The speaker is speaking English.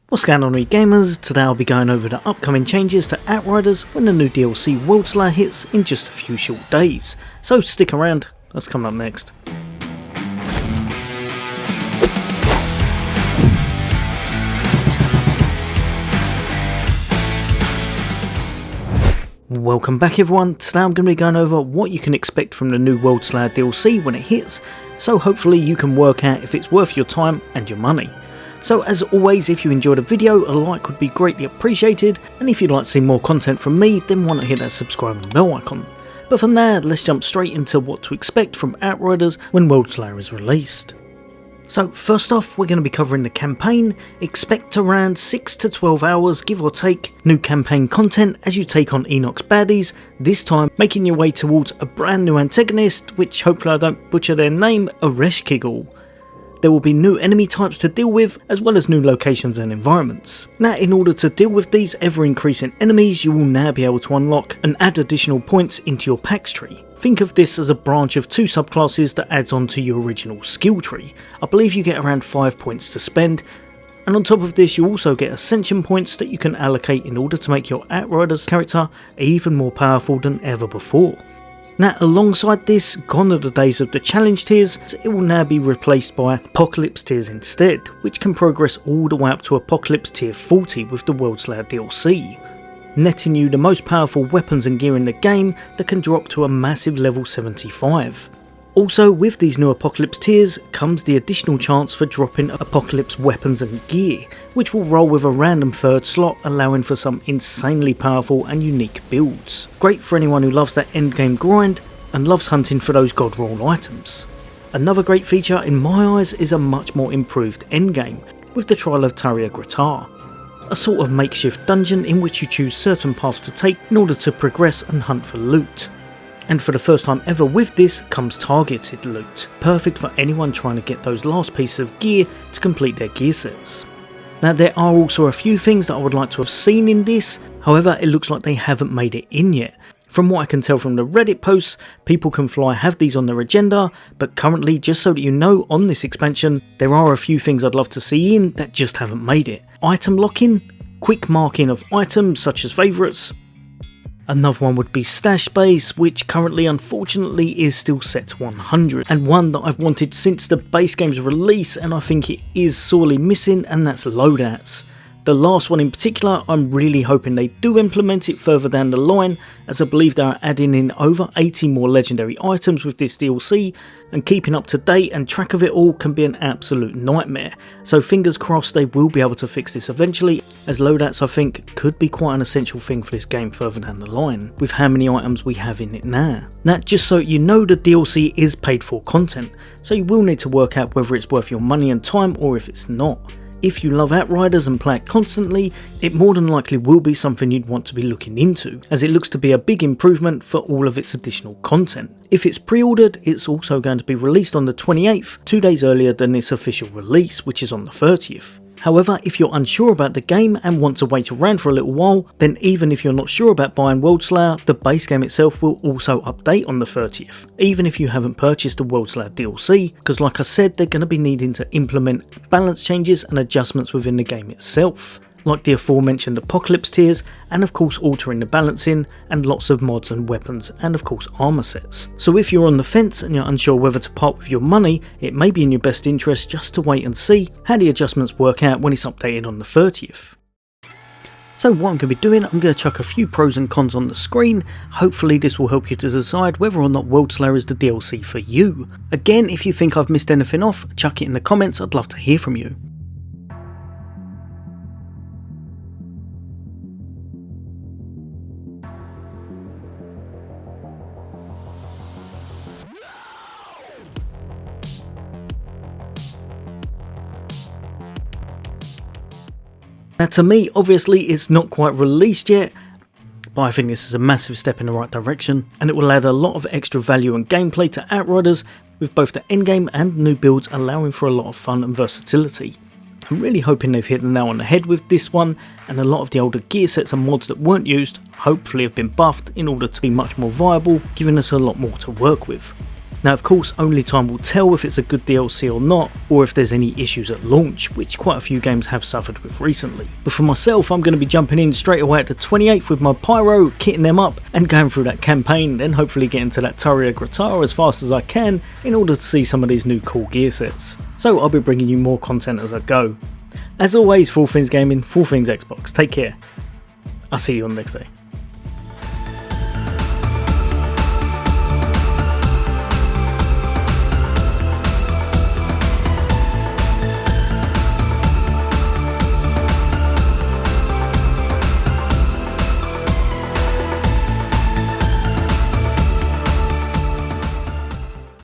What's going on, gamers? Today I'll be going over the upcoming changes to Outriders when the new DLC Worldslayer hits in just a few short days. So stick around, that's coming up next. Welcome back everyone. Today I'm going to be going over what you can expect from the new Worldslayer DLC when it hits, so hopefully you can work out if it's worth your time and your money. So as always, if you enjoyed the video, a like would be greatly appreciated, and if you'd like to see more content from me, then why not hit that subscribe and bell icon. But for now, let's jump straight into what to expect from Outriders when Worldslayer is released. So first off, we're going to be covering the campaign. Expect around 6 to 12 hours give or take new campaign content as you take on Enoch's baddies, this time making your way towards a brand new antagonist, which hopefully I don't butcher their name, Ereshkigal. There will be new enemy types to deal with, as well as new locations and environments. Now, in order to deal with these ever increasing enemies, you will now be able to unlock and add additional points into your packs tree. Think of this as a branch of two subclasses that adds on to your original skill tree. I believe you get around 5 points to spend, and on top of this you also get ascension points that you can allocate in order to make your Outriders character even more powerful than ever before. Now, alongside this, gone are the days of the challenge tiers, so it will now be replaced by Apocalypse tiers instead, which can progress all the way up to Apocalypse tier 40 with the Worldslayer DLC, netting you the most powerful weapons and gear in the game that can drop to a massive level 75. Also, with these new Apocalypse tiers comes the additional chance for dropping Apocalypse weapons and gear, which will roll with a random third slot, allowing for some insanely powerful and unique builds. Great for anyone who loves that endgame grind and loves hunting for those god roll items. Another great feature in my eyes is a much more improved endgame, with the trial of Tarya Gratar, a sort of makeshift dungeon in which you choose certain paths to take in order to progress and hunt for loot. And for the first time ever with this comes targeted loot, perfect for anyone trying to get those last pieces of gear to complete their gear sets. Now, there are also a few things that I would like to have seen in this, however it looks like they haven't made it in yet. From what I can tell from the Reddit posts, People Can Fly have these on their agenda, but currently, just so that you know, on this expansion there are a few things I'd love to see in that just haven't made it. Item locking, quick marking of items such as favourites. Another one would be stash space, which currently unfortunately is still set to 100, and one that I've wanted since the base game's release and I think it is sorely missing, and that's loadouts. The last one in particular, I'm really hoping they do implement it further down the line, as I believe they are adding in over 80 more legendary items with this DLC, and keeping up to date and track of it all can be an absolute nightmare. So fingers crossed they will be able to fix this eventually, as loadouts I think could be quite an essential thing for this game further down the line, with how many items we have in it now. Now, just so you know, the DLC is paid for content, so you will need to work out whether it's worth your money and time or if it's not. If you love Outriders and play it constantly, it more than likely will be something you'd want to be looking into, as it looks to be a big improvement for all of its additional content. If it's pre-ordered, it's also going to be released on the 28th, 2 days earlier than its official release, which is on the 30th. However, if you're unsure about the game and want to wait around for a little while, then even if you're not sure about buying Worldslayer, the base game itself will also update on the 30th, even if you haven't purchased the Worldslayer DLC, because like I said, they're going to be needing to implement balance changes and adjustments within the game itself, like the aforementioned Apocalypse tiers, and of course altering the balancing, and lots of mods and weapons, and of course armor sets. So if you're on the fence and you're unsure whether to part with your money, it may be in your best interest just to wait and see how the adjustments work out when it's updated on the 30th. So what I'm going to be doing, I'm going to chuck a few pros and cons on the screen. Hopefully this will help you to decide whether or not Worldslayer is the DLC for you. Again, if you think I've missed anything off, chuck it in the comments, I'd love to hear from you. Now, to me, obviously it's not quite released yet, but I think this is a massive step in the right direction, and it will add a lot of extra value and gameplay to Outriders, with both the endgame and new builds allowing for a lot of fun and versatility. I'm really hoping they've hit the nail on the head with this one, and a lot of the older gear sets and mods that weren't used hopefully have been buffed in order to be much more viable, giving us a lot more to work with. Now of course only time will tell if it's a good DLC or not, or if there's any issues at launch, which quite a few games have suffered with recently. But for myself, I'm going to be jumping in straight away at the 28th with my Pyro, kitting them up and going through that campaign, then hopefully getting to that Tarya Gratar as fast as I can in order to see some of these new cool gear sets. So I'll be bringing you more content as I go. As always, for all things gaming, for all things Xbox, take care. I'll see you on the next day.